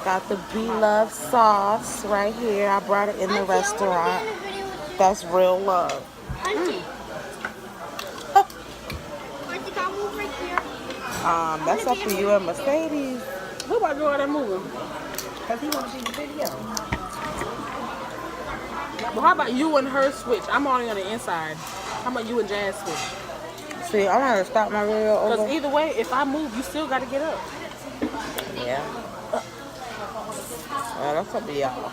Got the BLoves sauce right here. I brought it in the restaurant. That's real love. That's up to you and Mercedes. Who about to do all that moving? Because he want to see the video. Well, how about you and her switch? I'm only on the inside. How about you and Jazz switch? See, I'm gonna stop my video over. Because either way, if I move, you still got to get up. Yeah. Well, that's up to y'all.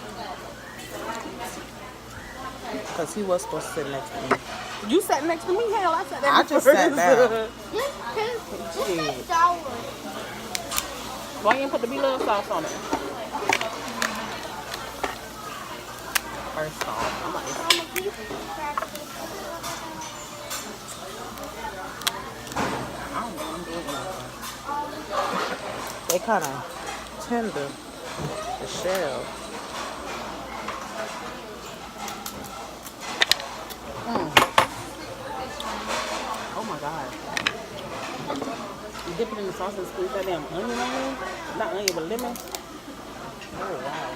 Because he was supposed to sit next to me. You sat next to me? Hell, I sat there. I just sat down. Shit. Why you didn't put the BLoves sauce on it? First off, I'm like, I don't know what I'm doing. They kind of tender, the shell. Oh my God. You dip it in the sauce and squeeze that damn onion on there? Not onion, but lemon. Oh, wow.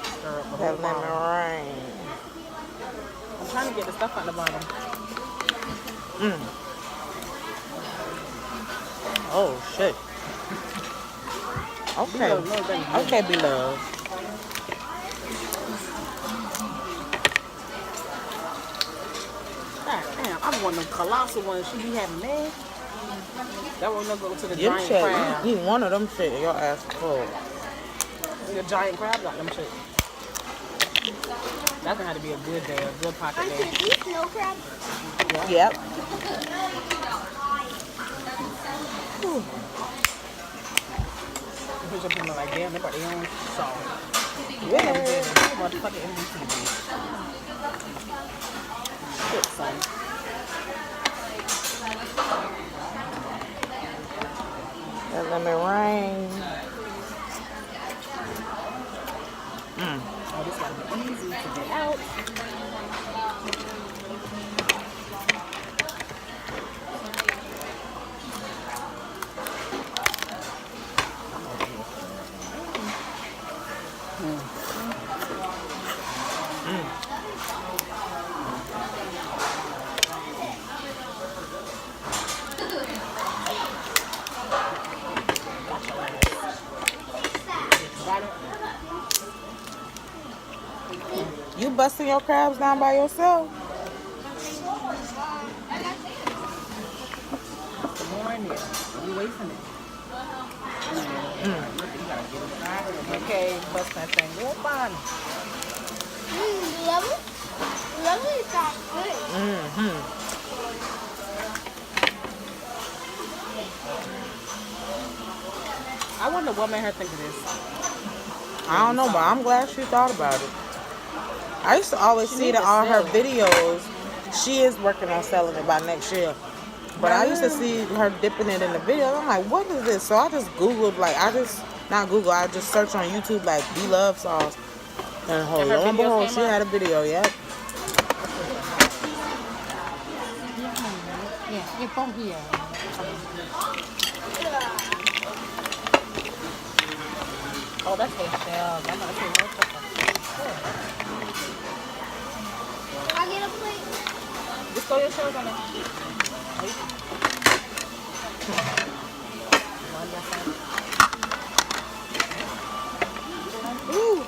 Stir up the That whole lemon bottom. rain. I'm trying to get the stuff out the bottom. Oh, shit. Okay. Okay, BLoves. God damn, I'm one of them colossal ones she be having there. That one gonna go to the giant crab. You one of them shit, your ass full. The giant crab got them shit. That's gonna have to be a good day, a good pocket day. Can you snow crab? Yep. Push up and like, damn, they got their own salt. Yeah. Motherfucking MVP. Shit, son. That lemon rain. Oh, this gotta be easy to get out. You busting your crabs down by yourself? More in there. You wasting it. Okay, bust that thing. Whoop on. Lovely sounds good. I wonder what made her think of this. I don't know, but I'm glad she thought about it. I used to always see that all her videos, she is working on selling it by next year. But I used to see her dipping it in the video. I'm like, what is this? So I just Googled, I just searched on YouTube, like, BLoves sauce. And lo and behold, she had a video, yep. Yeah, it's from here. Oh, that's her shell. I'm not sure what the fuck. Can I get a plate? Just throw your shells on it. Ooh.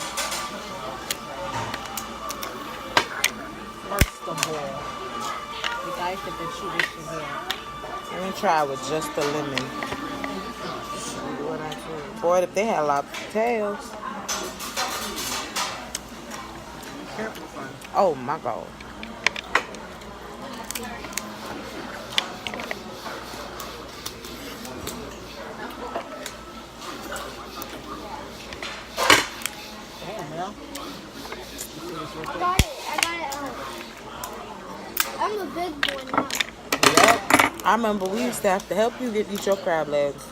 First of all, the guy said that she was here. Let me try with just the lemon. Boy, if they had lobster tails. Careful, son. Oh my God. Damn, man. I got it out. I'm a big boy now. Yep. I remember we used to have to help you eat your crab legs.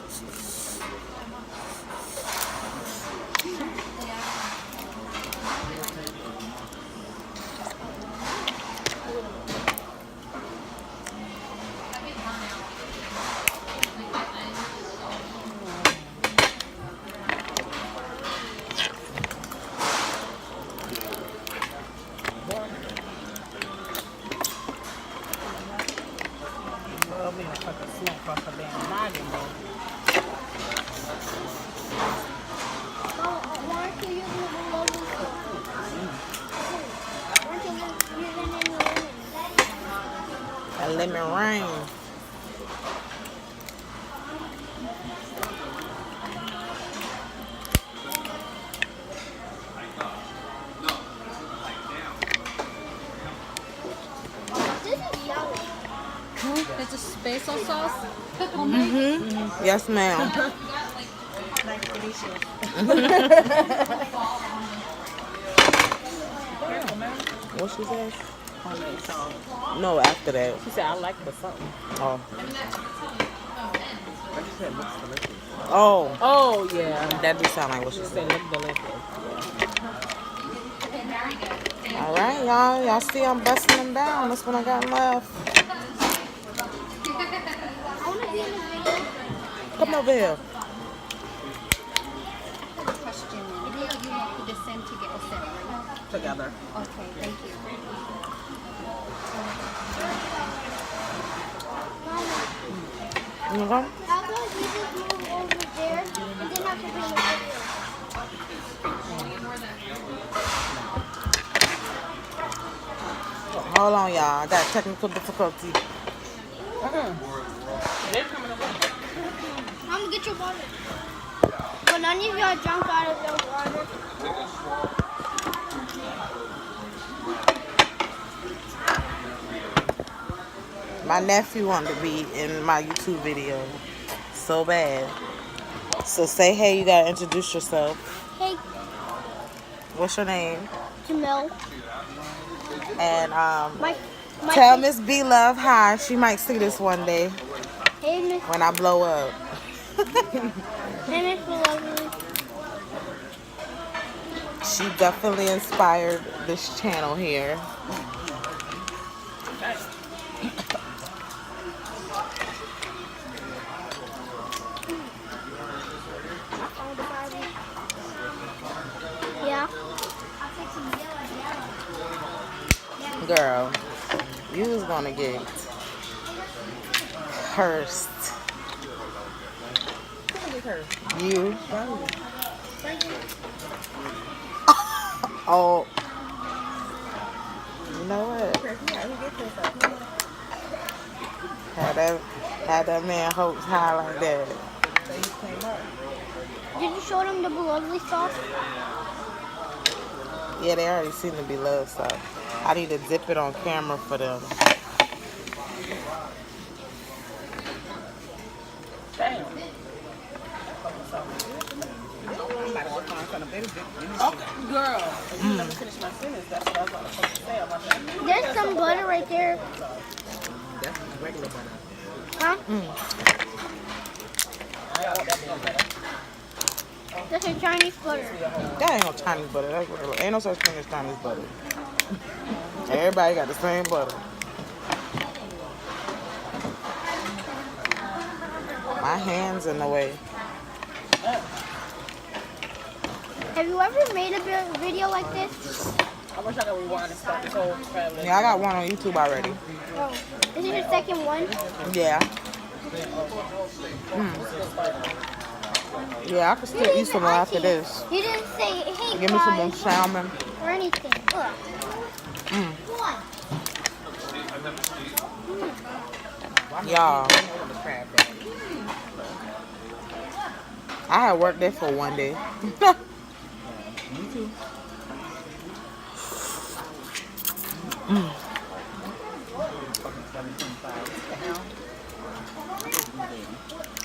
smack across her damn noggin, though. Mama, why aren't you using the BLoves? Aren't you using any lemon? A lemon rain. This is yellow. It's a basil sauce. Yes, ma'am. What she said? Homemade sauce. No, after that. She said, I like the something. Oh. But she said, looks delicious. Oh. Oh, yeah. That do sound like what she She said. said, look delicious. All right, y'all. Y'all see I'm busting them down. That's what I got left. I want to be in the video. Come over here. Question. Video you want the same to get a separate. Together. Okay, thank you. Mama, You know? how about we just move over there and then have to be in the video? Hold on, y'all. I got technical difficulty. They're coming over. Mama, get your water. But none of y'all jump out of the water. My nephew wanted to be in my YouTube video so bad. So say hey, you gotta introduce yourself. Hey, What's your name? Jamil. And My tell Miss BLove hi. She might see this one day Hey, Miss. when I blow up. Hey, Miss BLoves. She definitely inspired this channel here. Yeah. Girl, you was gonna get cursed. You. Oh. You know what? Had that man hopes high like that. Did you show them the BLoves sauce? Yeah, they already seen the BLoves stuff. I need to dip it on camera for them. Damn. Okay, girl. If you never finish my sentence, that's what I was supposed to say about that. There's some butter right there. That's regular butter. Huh? I want that damn butter. That's a Chinese butter. That ain't no Chinese butter. That's regular. Ain't no such thing as Chinese butter. Everybody got the same butter. My hand's in the way. Have you ever made a video like this? I wish I could rewind and start this whole traveling. Yeah, I got one on YouTube already. Oh. This is your second one? Yeah. Yeah, I can still eat some more after this. You didn't say, hey Give me some more guys, salmon. or anything. Ugh. Y'all, I had worked there for one day. Me too.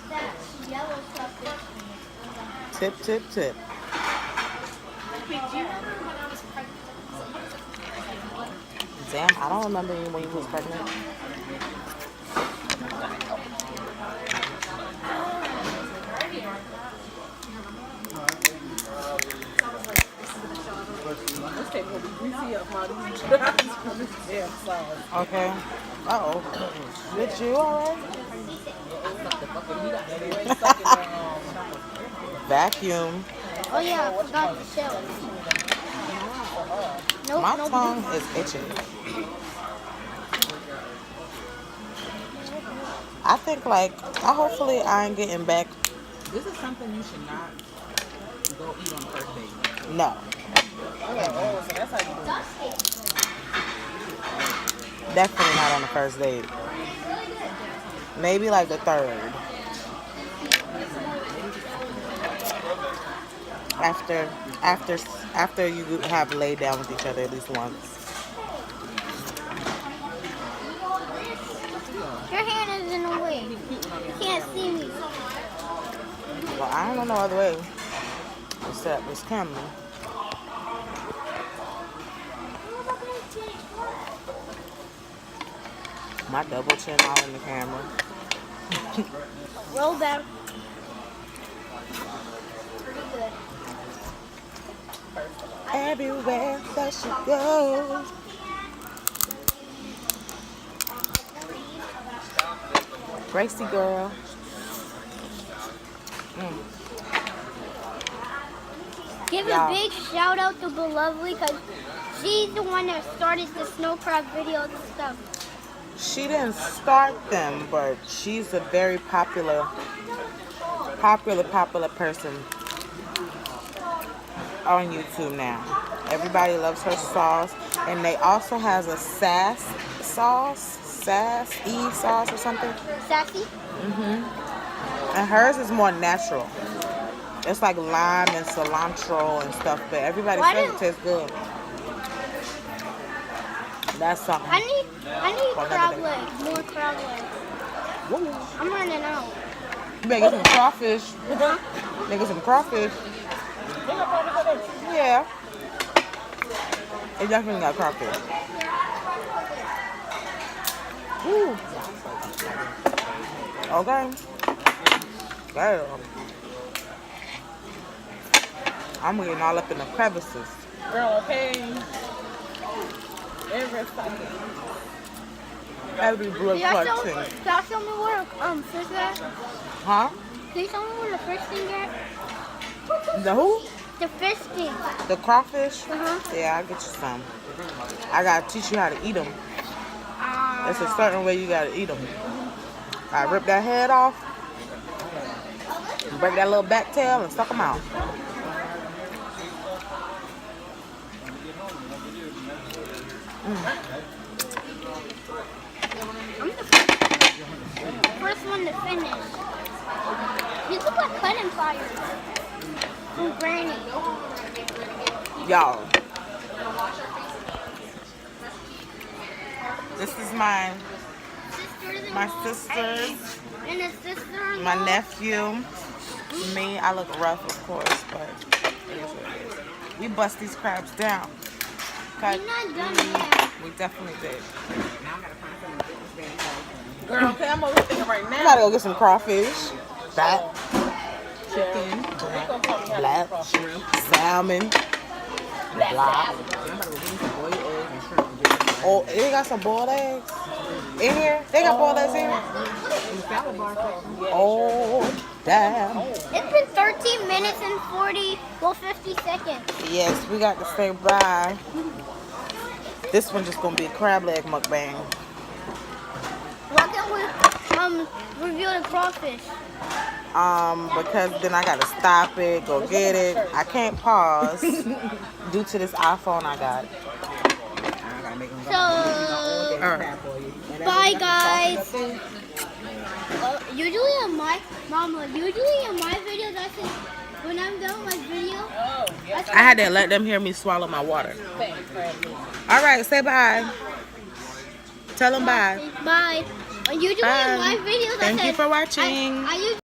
That yellow stuff is Tip, tip, tip. Damn, I don't remember you when you was pregnant. This cake will be greasy up my damn sauce. Okay. Uh-oh. Did you alright? Vacuum. Oh yeah, I forgot the shell. Nope, My nope. tongue is itching. I think like, hopefully I ain't getting back. This is something you should not go eat on the first date. No, Oh, so that's how you do it. definitely not on the first date. Maybe like the third. After you have laid down with each other at least once. Your hand is in the way. You can't see me. Well, I don't know no other way except this camera. My double chin all in the camera. Roll back. Pretty good. Everywhere that she goes. Racy girl. Give Yeah. a big shout out to BLoves because she's the one that started the snow crab videos and stuff. She didn't start them, but she's a very popular person on YouTube now. Everybody loves her sauce, and they also has a sass sauce or something. Sassy? And hers is more natural. It's like lime and cilantro and stuff, but everybody Why says do- it tastes good. That's something. I need Well, crab another day. legs, more crab legs. Woo. I'm running out. You better get some crawfish. Get some crawfish. Yeah. It definitely got crawfish. Woo. Okay. Girl. I'm getting all up in the crevices. Girl, okay. Every second. Every blood clot thing. Can you show me where fish at? Huh? Can you show me where the fish thing at? The who? The fish thing. The crawfish? Uh-huh. Yeah, I'll get you some. I gotta teach you how to eat them. There's a certain way you gotta eat them. I rip that head off, break that little back tail, and suck them out. I'm the first one to finish. These look like cutting pliers from Granny. Y'all, this is my sisters, And a sister. my nephew, me. I look rough, of course, but it is what it is. We bust these crabs down. Okay? We're not done yet. We definitely did. Girl, okay, I'm over here right I'm now. about to go get some crawfish, fat, Chicken. black, salmon, black. I'm about to go get some boiled eggs and shrimp and get some Oh, they got some boiled eggs in here. They got boiled eggs in here. salad bar section. Oh, damn. It's been 13 minutes and 50 seconds. Yes, we got to say bye. This one just gonna be a crab leg mukbang. Why can't we review the crawfish? Because then I gotta stop it, go get it. I can't pause due to this iPhone I got. I gotta make them go. So, Alright. bye guys. Usually on my videos, I say when I'm done with my video. Oh, yes. I had to let them hear me swallow my water. Thanks, Bradley. Alright, say bye. Tell them bye. Bye. Usually Bye. in my videos, Thank I you said, for watching. I usually